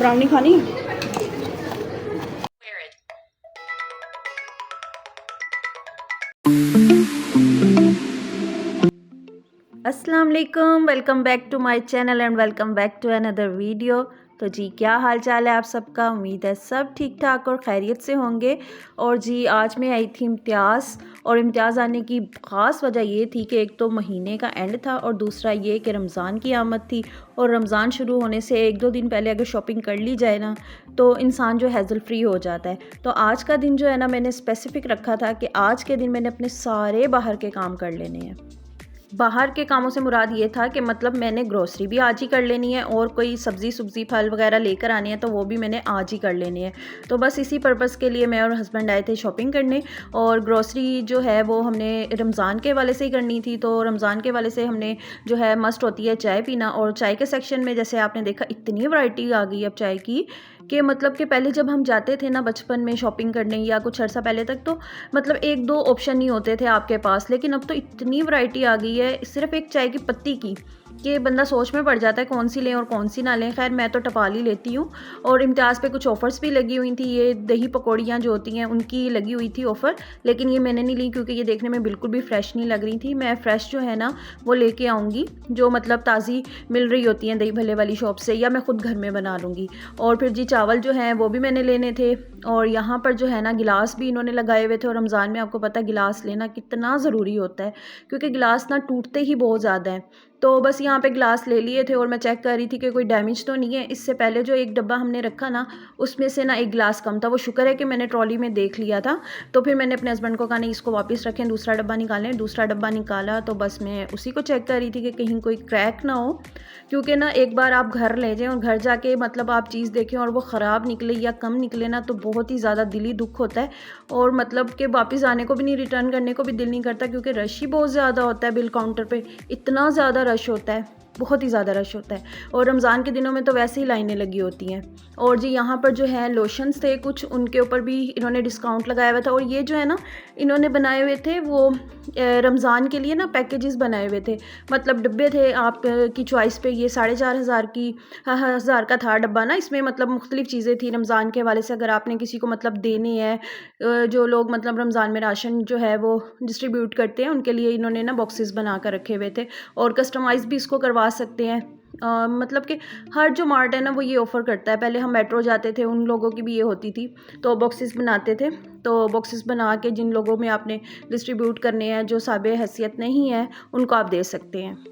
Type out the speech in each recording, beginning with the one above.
Brownie खानी। अस्सलाम वालेकुम, welcome back to my channel and welcome back to another video. तो जी क्या हाल चाल है आप सबका। उम्मीद है सब ठीक ठाक और खैरियत से होंगे। और जी आज मैं आई थी इम्तियाज़, और इम्तियाज़ आने की ख़ास वजह ये थी कि एक तो महीने का एंड था और दूसरा ये कि रमज़ान की आमद थी। और रमज़ान शुरू होने से 1-2 दिन पहले अगर शॉपिंग कर ली जाए ना तो इंसान जो हैज़ल फ्री हो जाता है। तो आज का दिन जो है ना मैंने स्पेसिफ़िक रखा था कि आज के दिन मैंने अपने सारे बाहर के काम कर लेने हैं। बाहर के कामों से मुराद ये था कि मतलब मैंने ग्रोसरी भी आज ही कर लेनी है और कोई सब्ज़ी फल वगैरह लेकर आनी है तो वो भी मैंने आज ही कर लेनी है। तो बस इसी पर्पज़ के लिए मैं और हस्बैंड आए थे शॉपिंग करने। और ग्रोसरी जो है वो हमने रमज़ान के वाले से ही करनी थी। तो रमज़ान के वाले से हमने जो है मस्ट होती है चाय पीना। और चाय के सेक्शन में जैसे आपने देखा इतनी वैरायटी आ गई अब चाय की कि मतलब कि पहले जब हम जाते थे ना बचपन में शॉपिंग करने या कुछ अर्सा पहले तक तो मतलब 1-2 ऑप्शन नहीं होते थे आपके पास, लेकिन अब तो इतनी वैरायटी आ गई है सिर्फ एक चाय की पत्ती की कि बंदा सोच में पड़ जाता है कौन सी लें और कौन सी ना लें। खैर मैं तो टपाल ही लेती हूँ। और इम्तियाज़ पे कुछ ऑफ़र्स भी लगी हुई थी, ये दही पकौड़ियाँ जो होती हैं उनकी लगी हुई थी ऑफ़र, लेकिन ये मैंने नहीं ली क्योंकि ये देखने में बिल्कुल भी फ़्रेश नहीं लग रही थी। मैं फ़्रेश जो है ना वो लेके आऊँगी, जो मतलब ताज़ी मिल रही होती हैं दही भल्ले वाली शॉप से, या मैं ख़ुद घर में बना लूँगी। और फिर जी चावल जो हैं वो भी मैंने लेने थे। और यहाँ पर जो है ना गिलास भी इन्होंने लगाए हुए थे। और रमज़ान में आपको पता है गिलास लेना कितना ज़रूरी होता है क्योंकि गिलास ना टूटते ही बहुत ज़्यादा हैं। तो बस यहाँ पे गिलास ले लिए थे और मैं चेक कर रही थी कि कोई डैमेज तो नहीं है। इससे पहले जो एक डब्बा हमने रखा ना उसमें से ना एक गिलास कम था। वो शुक्र है कि मैंने ट्रॉली में देख लिया था। तो फिर मैंने अपने हस्बैंड को कहा नहीं इसको वापस रखें, दूसरा डब्बा निकालें। दूसरा डब्बा निकाला तो बस मैं उसी को चेक कर रही थी कि कहीं कोई क्रैक ना हो, क्योंकि ना एक बार आप घर ले जाएँ और घर जाके मतलब आप चीज़ देखें और वो ख़राब निकले या कम निकले ना तो बहुत ही ज़्यादा दिली दुख होता है। और मतलब कि वापस आने को भी नहीं, रिटर्न करने को भी दिल नहीं करता क्योंकि रश ही बहुत ज़्यादा होता है। बिल काउंटर पे इतना ज़्यादा रश होता है, बहुत ही ज़्यादा रश होता है। और रमज़ान के दिनों में तो वैसे ही लाइनें लगी होती हैं। और जी यहाँ पर जो है लोशंस थे कुछ, उनके ऊपर भी इन्होंने डिस्काउंट लगाया हुआ था। और ये जो है ना इन्होंने बनाए हुए थे वो रमज़ान के लिए ना पैकेजेस बनाए हुए थे, मतलब डब्बे थे आप की चॉइस पे। ये 4,500 की 1,000 का था डब्बा ना, इसमें मतलब मुख्तलिफ़ चीज़ें थी रमज़ान के हवाले से। अगर आपने किसी को मतलब देनी है, जो लोग मतलब रमज़ान में राशन जो है वो डिस्ट्रीब्यूट करते हैं उनके लिए इन्होंने ना बॉक्सेस बना कर रखे हुए थे। और कस्टमाइज़ भी इसको करवा सकते हैं। मतलब कि हर जो मार्ट है ना वो ये ऑफ़र करता है। पहले हम मेट्रो जाते थे, उन लोगों की भी ये होती थी, तो बॉक्सेस बनाते थे। तो बॉक्सेस बना के जिन लोगों में आपने डिस्ट्रीब्यूट करने हैं, जो साहिब हैसियत नहीं है, उनको आप दे सकते हैं।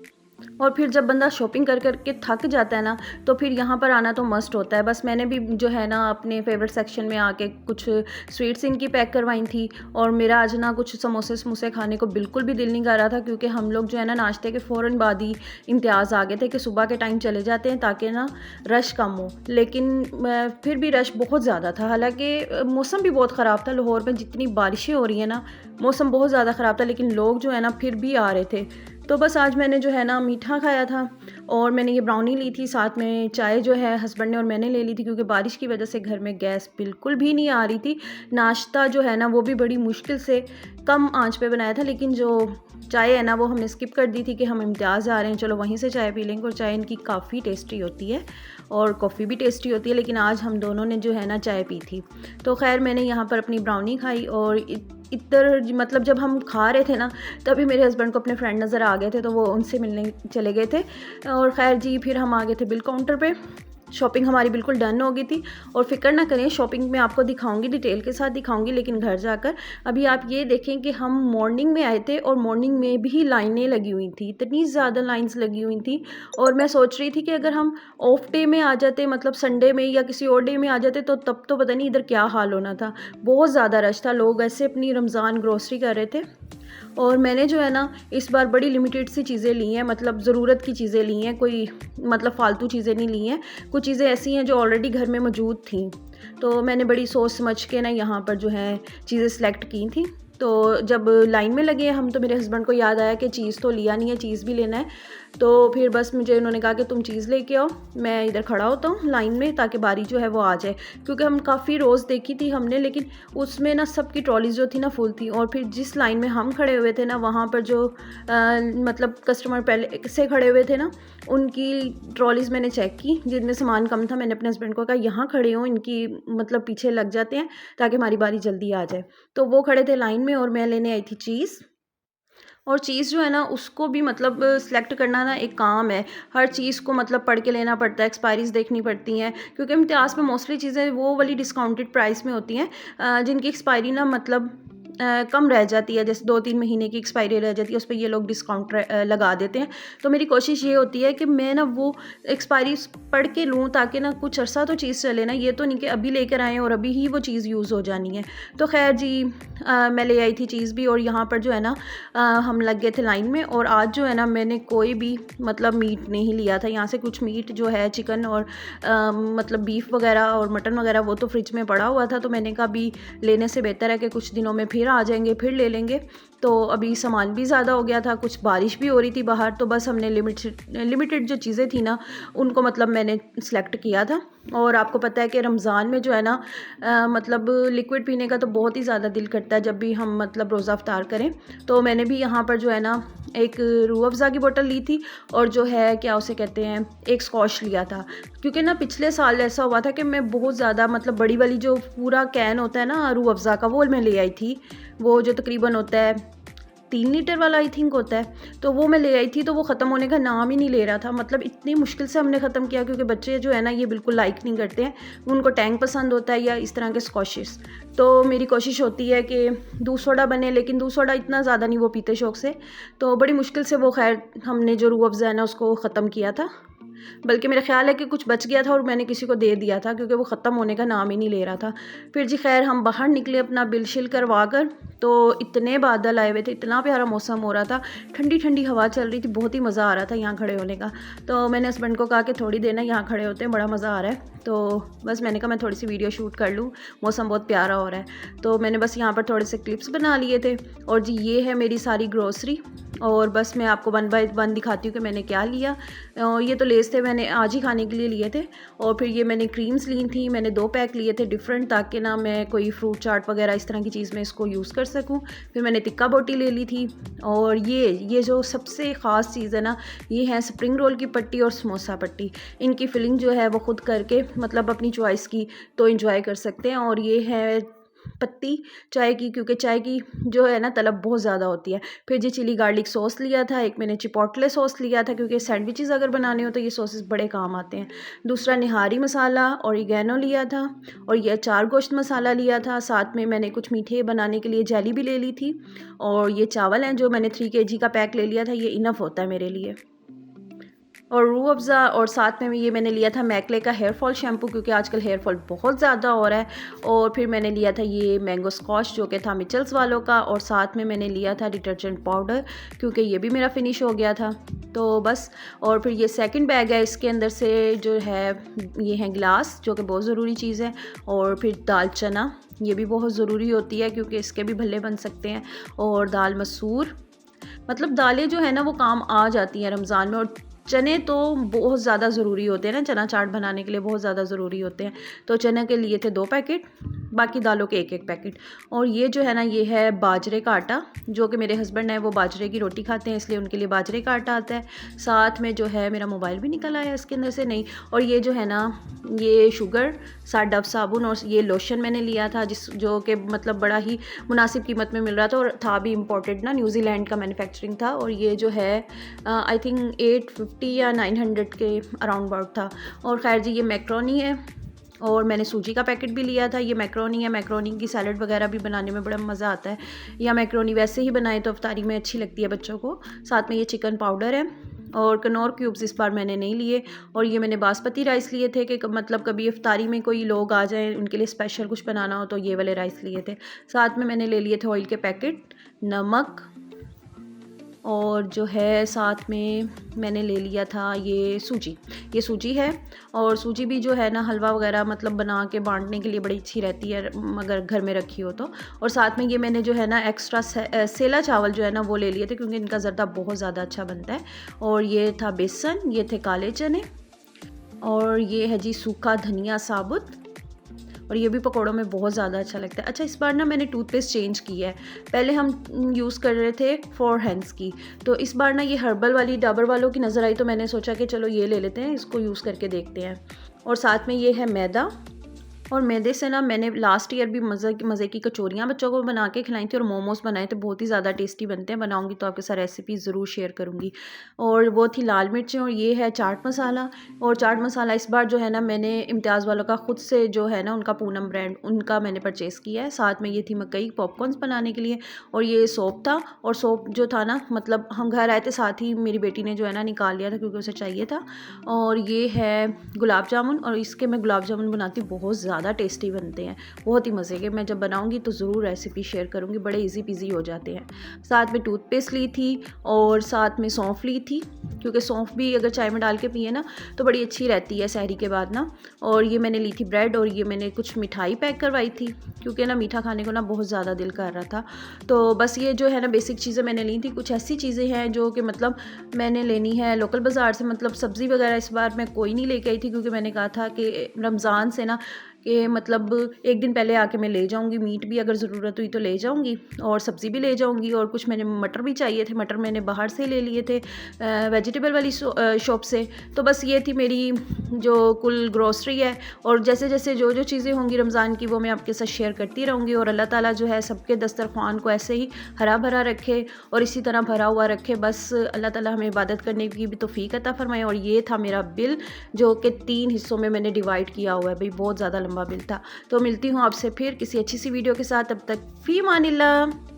और फिर जब बंदा शॉपिंग कर कर के थक जाता है ना तो फिर यहाँ पर आना तो मस्ट होता है। बस मैंने भी जो है ना अपने फेवरेट सेक्शन में आके कुछ स्वीट्स इनकी पैक करवाई थी। और मेरा आज ना कुछ समोसे खाने को बिल्कुल भी दिल नहीं कर रहा था क्योंकि हम लोग जो है ना नाश्ते के फ़ौरन बाद ही इम्तियाज़ आ गए थे कि सुबह के टाइम चले जाते हैं ताकि ना रश कम हो। लेकिन फिर भी रश बहुत ज़्यादा था। हालांकि मौसम भी बहुत ख़राब था, लाहौर में जितनी बारिशें हो रही हैं ना मौसम बहुत ज़्यादा ख़राब था, लेकिन लोग जो है ना फिर भी आ रहे थे। तो बस आज मैंने जो है ना मीठा खाया था और मैंने ये ब्राउनी ली थी, साथ में चाय जो है हस्बैंड ने और मैंने ले ली थी क्योंकि बारिश की वजह से घर में गैस बिल्कुल भी नहीं आ रही थी। नाश्ता जो है ना वो भी बड़ी मुश्किल से कम आंच पे बनाया था, लेकिन जो चाय है ना वो हमने स्किप कर दी थी कि हम इम्तियाज़ आ रहे हैं चलो वहीं से चाय पी लेंगे। और चाय इनकी काफ़ी टेस्टी होती है और कॉफ़ी भी टेस्टी होती है, लेकिन आज हम दोनों ने जो है ना चाय पी थी। तो खैर मैंने यहाँ पर अपनी ब्राउनी खाई। और इधर मतलब जब हम खा रहे थे ना तभी मेरे हस्बैंड को अपने फ्रेंड नज़र आ गए थे, तो वो उनसे मिलने चले गए थे। और ख़ैर जी फिर हम आ गए थे बिल काउंटर पे। शॉपिंग हमारी बिल्कुल डन हो गई थी। और फ़िक्र ना करें, शॉपिंग में आपको दिखाऊंगी, डिटेल के साथ दिखाऊंगी, लेकिन घर जाकर अभी आप ये देखें कि हम मॉर्निंग में आए थे और मॉर्निंग में भी लाइनें लगी हुई थी, इतनी ज़्यादा लाइंस लगी हुई थी। और मैं सोच रही थी कि अगर हम ऑफ डे में आ जाते, मतलब संडे में या किसी और डे में आ जाते, तो तब तो पता नहीं इधर क्या हाल होना था। बहुत ज़्यादा रश था, लोग ऐसे अपनी रमज़ान ग्रोसरी कर रहे थे। और मैंने जो है ना इस बार बड़ी लिमिटेड सी चीज़ें ली हैं, मतलब ज़रूरत की चीज़ें ली हैं, कोई मतलब फ़ालतू चीज़ें नहीं ली हैं। कुछ चीज़ें ऐसी हैं जो ऑलरेडी घर में मौजूद थीं, तो मैंने बड़ी सोच समझ के ना यहाँ पर जो है चीज़ें सिलेक्ट की थी। तो जब लाइन में लगे हम तो मेरे हस्बैंड को याद आया कि चीज़ तो लिया नहीं है, चीज़ भी लेना है। तो फिर बस मुझे उन्होंने कहा कि तुम चीज़ लेके आओ, मैं इधर खड़ा होता हूँ लाइन में ताकि बारी जो है वो आ जाए, क्योंकि हम काफ़ी रोज़ देखी थी हमने, लेकिन उसमें ना सबकी ट्रॉलीज जो थी ना फुल थी। और फिर जिस लाइन में हम खड़े हुए थे ना वहाँ पर जो मतलब कस्टमर पहले से खड़े हुए थे ना, उनकी ट्रॉलीज़ मैंने चेक की जिनमें सामान कम था। मैंने अपने हस्बैंड को कहा यहाँ खड़े हों, इनकी मतलब पीछे लग जाते हैं ताकि हमारी बारी जल्दी आ जाए। तो वो खड़े थे लाइन में और मैं लेने आई थी चीज़। और चीज़ जो है ना उसको भी मतलब सेलेक्ट करना ना एक काम है। हर चीज़ को मतलब पढ़ के लेना पड़ता है, एक्सपायरीज़ देखनी पड़ती हैं, क्योंकि इम्तियाज़ में मोस्टली चीज़ें वो वाली डिस्काउंटेड प्राइस में होती हैं जिनकी एक्सपायरी ना मतलब कम रह जाती है। जैसे 2-3 महीने की एक्सपायरी रह जाती है, उस पे ये लोग डिस्काउंट लगा देते हैं। तो मेरी कोशिश ये होती है कि मैं ना वो एक्सपायरी पढ़ के लूँ ताकि ना कुछ अरसा तो चीज़ चले ना, ये तो नहीं कि अभी लेकर आएँ और अभी ही वो चीज़ यूज़ हो जानी है। तो खैर जी मैं ले आई थी चीज़ भी, और यहाँ पर जो है ना हम लग गए थे लाइन में। और आज जो है ना मैंने कोई भी मतलब मीट नहीं लिया था यहाँ से। कुछ मीट जो है चिकन और मतलब बीफ वगैरह और मटन वगैरह वो तो फ्रिज में पड़ा हुआ था, तो मैंने कहा अभी लेने से बेहतर है कि कुछ दिनों में फिर आ जाएंगे, फिर ले लेंगे। तो अभी सामान भी ज़्यादा हो गया था, कुछ बारिश भी हो रही थी बाहर, तो बस हमने लिमिटेड जो चीज़ें थी ना उनको मतलब मैंने सेलेक्ट किया था। और आपको पता है कि रमज़ान में जो है ना मतलब लिक्विड पीने का तो बहुत ही ज़्यादा दिल करता है जब भी हम मतलब रोज़ा अफ्तार करें। तो मैंने भी यहाँ पर जो है ना एक रूह अफ़ज़ा की बोतल ली थी, और जो है क्या उसे कहते हैं एक स्कॉश लिया था। क्योंकि ना पिछले साल ऐसा हुआ था कि मैं बहुत ज़्यादा मतलब बड़ी वाली जो पूरा कैन होता है ना रूह अफ़ज़ा का, वो मैं ले आई थी। वो जो तकरीबन होता है 3 लीटर वाला आई थिंक होता है, तो वो मैं ले आई थी। तो वो ख़त्म होने का नाम ही नहीं ले रहा था, मतलब इतनी मुश्किल से हमने ख़त्म किया, क्योंकि बच्चे जो है ना ये बिल्कुल लाइक नहीं करते हैं, उनको टैंग पसंद होता है या इस तरह के स्कॉशेस। तो मेरी कोशिश होती है कि दूध सोडा बने, लेकिन दूध सोडा इतना ज़्यादा नहीं वो पीते शौक़ से, तो बड़ी मुश्किल से वो खैर हमने जो रूह अफ़ज़ा है ना उसको ख़त्म किया था। बल्कि मेरा ख़्याल है कि कुछ बच गया था और मैंने किसी को दे दिया था, क्योंकि वो ख़त्म होने का नाम ही नहीं ले रहा था। फिर जी खैर हम बाहर निकले अपना बिल शिल करवा कर, तो इतने बादल आए हुए थे, इतना प्यारा मौसम हो रहा था, ठंडी ठंडी हवा चल रही थी, बहुत ही मज़ा आ रहा था यहाँ खड़े होने का। तो मैंने हस्बैंड को कहा कि थोड़ी देर ना यहाँ खड़े होते हैं, बड़ा मज़ा आ रहा है। तो बस मैंने कहा मैं थोड़ी सी वीडियो शूट कर लूँ, मौसम बहुत प्यारा हो रहा है। तो मैंने बस यहाँ पर थोड़े से क्लिप्स बना लिए थे। और जी ये है मेरी सारी ग्रोसरी, और बस मैं आपको 1 बाय 1 दिखाती हूँ कि मैंने क्या लिया। ये तो लेस थे, मैंने आज ही खाने के लिए लिए थे। और फिर ये मैंने क्रीम्स ली थी, मैंने 2 पैक लिए थे डिफरेंट, ताकि ना मैं कोई फ्रूट चाट वगैरह इस तरह की चीज़ में इसको यूज़ कर सकूँ। फिर मैंने टिक्का बोटी ले ली थी। और ये जो सबसे ख़ास चीज़ है ना, ये है स्प्रिंग रोल की पट्टी और समोसा पट्टी। इनकी फिलिंग जो है वो ख़ुद करके मतलब अपनी चॉइस की तो इंजॉय कर सकते हैं। और ये है पत्ती चाय की, क्योंकि चाय की जो है ना तलब बहुत ज़्यादा होती है। फिर जी चिली गार्लिक सॉस लिया था, एक मैंने चिपोटले सॉस लिया था, क्योंकि सैंडविचेस अगर बनाने हो तो ये सॉसेस बड़े काम आते हैं। दूसरा निहारी मसाला ओरिगैनो लिया था, और ये अचार गोश्त मसाला लिया था। साथ में मैंने कुछ मीठे बनाने के लिए जेली भी ले ली थी। और ये चावल हैं जो मैंने 3 kg का पैक ले लिया था, ये इनफ होता है मेरे लिए। और रूह अफ़ज़ा, और साथ में ये मैंने लिया था मैकले का हेयर फॉल शैम्पू, क्योंकि आजकल हेयर फॉल बहुत ज़्यादा हो रहा है। और फिर मैंने लिया था ये मैंगो स्कॉच जो कि था मिचल्स वालों का, और साथ में मैंने लिया था डिटर्जेंट पाउडर, क्योंकि ये भी मेरा फिनिश हो गया था। तो बस, और फिर ये सेकंड बैग है, इसके अंदर से जो है ये है गिलास जो कि बहुत ज़रूरी चीज़ है। और फिर दाल चना, ये भी बहुत ज़रूरी होती है क्योंकि इसके भी भल्ले बन सकते हैं। और दाल मसूर, मतलब दालें जो है ना वो काम आ जाती हैं रमज़ान में। और चने तो बहुत ज़्यादा ज़रूरी होते हैं ना, चना चाट बनाने के लिए बहुत ज़्यादा ज़रूरी होते हैं। तो चने के लिए थे 2 पैकेट, बाकी दालों के 1-1 पैकेट। और ये जो है ना ये है बाजरे का आटा, जो कि मेरे हस्बैंड हैं वो बाजरे की रोटी खाते हैं, इसलिए उनके लिए बाजरे का आटा आता है। साथ में जो है मेरा मोबाइल भी निकल आया इसके अंदर से, नहीं। और ये जो है ना ये शुगर, डव साबुन, और ये लोशन मैंने लिया था जो कि मतलब बड़ा ही मुनासिब कीमत में मिल रहा था, और था भी इम्पोर्टेड ना, न्यूजीलैंड का मैन्युफैक्चरिंग था। और ये जो है आई थिंक 850 या 900 के अराउंड अबाउट था। और खैर जी ये मैक्रोनी है, और मैंने सूजी का पैकेट भी लिया था। ये मैक्रोनी है, मैक्रोनी की सैलड वगैरह भी बनाने में बड़ा मज़ा आता है, या मैक्रोनी वैसे ही बनाए तो इफ्तारी में अच्छी लगती है बच्चों को। साथ में ये चिकन पाउडर है, और कनौर क्यूब्स इस बार मैंने नहीं लिए। और ये मैंने बासमती राइस लिए थे कि मतलब कभी इफ्तारी में कोई लोग आ जाएं, उनके लिए स्पेशल कुछ बनाना हो तो ये वाले राइस लिए थे। साथ में मैंने ले लिए थे ऑयल के पैकेट, नमक, और जो है साथ में मैंने ले लिया था ये सूजी है। और सूजी भी जो है ना हलवा वगैरह मतलब बना के बांटने के लिए बड़ी अच्छी रहती है अगर घर में रखी हो तो। और साथ में ये मैंने जो है ना एक्स्ट्रा सेला चावल जो है ना वो ले लिए थे, क्योंकि इनका ज़र्दा बहुत ज़्यादा अच्छा बनता है। और ये था बेसन, ये थे काले चने, और ये है जी सूखा धनिया साबुत, और ये भी पकौड़ों में बहुत ज़्यादा अच्छा लगता है। अच्छा, इस बार ना मैंने टूथपेस्ट चेंज की है। पहले हम यूज़ कर रहे थे फॉर हैंड्स की, तो इस बार ना ये हर्बल वाली डाबर वालों की नज़र आई, तो मैंने सोचा कि चलो ये ले लेते हैं, इसको यूज़ करके देखते हैं। और साथ में ये है मैदा, और मैदे से ना मैंने लास्ट ईयर भी मज़े की कचौरियाँ बच्चों को बना के खिलाई थी, और मोमोज़ बनाए थे, बहुत ही ज़्यादा टेस्टी बनते हैं। बनाऊंगी तो आपके साथ रेसिपी ज़रूर शेयर करूँगी। और वो थी लाल मिर्चें, और ये है चाट मसाला। और चाट मसाला इस बार जो है ना मैंने इम्तियाज़ वालों का ख़ुद से जो है ना उनका पूनम ब्रांड उनका मैंने परचेज़ किया है। साथ में ये थी मकई पॉपकॉर्नस बनाने के लिए, और ये सोप था। और सोप जो था ना मतलब हम घर आए थे, साथ ही मेरी बेटी ने जो है ना निकाल लिया था क्योंकि उसे चाहिए था। और ये है गुलाब जामुन, और इसके मैं गुलाब जामुन बनाती बहुत ज़्यादा टेस्टी बनते हैं, बहुत ही मज़े के। मैं जब बनाऊंगी तो ज़रूर रेसिपी शेयर करूंगी, बड़े इजी पीजी हो जाते हैं। साथ में टूथपेस्ट ली थी, और साथ में सौंफ ली थी, क्योंकि सौंफ भी अगर चाय में डाल के पिए ना तो बड़ी अच्छी रहती है सहरी के बाद ना। और ये मैंने ली थी ब्रेड, और ये मैंने कुछ मिठाई पैक करवाई थी, क्योंकि ना मीठा खाने को ना बहुत ज़्यादा दिल कर रहा था। तो बस ये जो है ना बेसिक चीज़ें मैंने ली थी। कुछ ऐसी चीज़ें हैं जो कि मतलब मैंने लेनी है लोकल बाज़ार से, मतलब सब्ज़ी वगैरह इस बार मैं कोई नहीं लेके आई थी, क्योंकि मैंने कहा था कि रमज़ान से ना कि मतलब एक दिन पहले आके मैं ले जाऊंगी, मीट भी अगर ज़रूरत हुई तो ले जाऊंगी, और सब्ज़ी भी ले जाऊंगी। और कुछ मैंने मटर भी चाहिए थे, मटर मैंने बाहर से ले लिए थे वेजिटेबल वाली शॉप से। तो बस ये थी मेरी जो कुल ग्रोसरी है। और जैसे जैसे जो जो चीज़ें होंगी रमज़ान की वो मैं आपके साथ शेयर करती रहूँगी। और अल्लाह ताला जो है सबके दस्तरखान को ऐसे ही हरा भरा रखे और इसी तरह भरा हुआ रखे। बस अल्लाह ताला हमें इबादत करने की भी तौफीक अता फरमाए। और ये था मेरा बिल, जो कि 3 हिस्सों में मैंने डिवाइड किया हुआ है, भाई बहुत ज़्यादा लंबा बिल था। तो मिलती हूँ आपसे फिर किसी अच्छी सी वीडियो के साथ, तब तक फ़ी अमानिल्लाह।